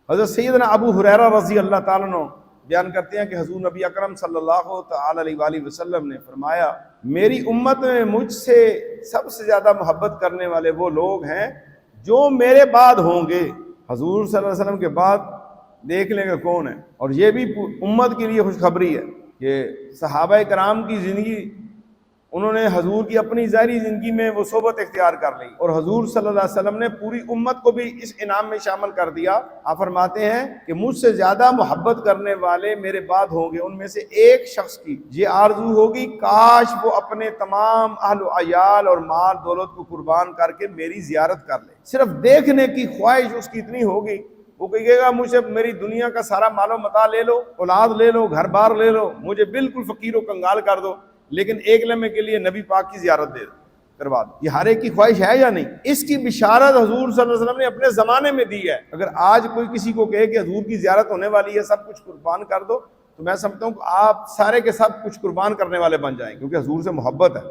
حضرت سیدنا ابو ہریرہ رضی اللہ تعالیٰ عنہ بیان کرتے ہیں کہ حضور نبی اکرم صلی اللہ تعالی علیہ وآلہ وسلم نے فرمایا میری امت میں مجھ سے سب سے زیادہ محبت کرنے والے وہ لوگ ہیں جو میرے بعد ہوں گے۔ حضور صلی اللہ علیہ وسلم کے بعد دیکھ لیں گے کون ہے، اور یہ بھی امت کے لیے خوشخبری ہے کہ صحابہ کرام کی زندگی انہوں نے حضور کی اپنی ظاہری زندگی میں وہ صحبت اختیار کر لی، اور حضور صلی اللہ علیہ وسلم نے پوری امت کو بھی اس انعام میں شامل کر دیا۔ آپ فرماتے ہیں کہ مجھ سے زیادہ محبت کرنے والے میرے بعد ہوں گے، ان میں سے ایک شخص کی یہ آرزو ہوگی کاش وہ اپنے تمام اہل و عیال اور مال دولت کو قربان کر کے میری زیارت کر لے۔ صرف دیکھنے کی خواہش اس کی اتنی ہوگی، وہ کہے گا مجھے میری دنیا کا سارا مال و متاع لے لو، اولاد لے لو، گھر بار لے لو، مجھے بالکل فقیر و کنگال کر دو، لیکن ایک لمحے کے لیے نبی پاک کی زیارت دے دو، کروا دو۔ یہ ہر ایک کی خواہش ہے یا نہیں؟ اس کی بشارت حضور صلی اللہ علیہ وسلم نے اپنے زمانے میں دی ہے۔ اگر آج کوئی کسی کو کہے کہ حضور کی زیارت ہونے والی ہے، سب کچھ قربان کر دو، تو میں سمجھتا ہوں کہ آپ سارے کے سب کچھ قربان کرنے والے بن جائیں، کیونکہ حضور سے محبت ہے۔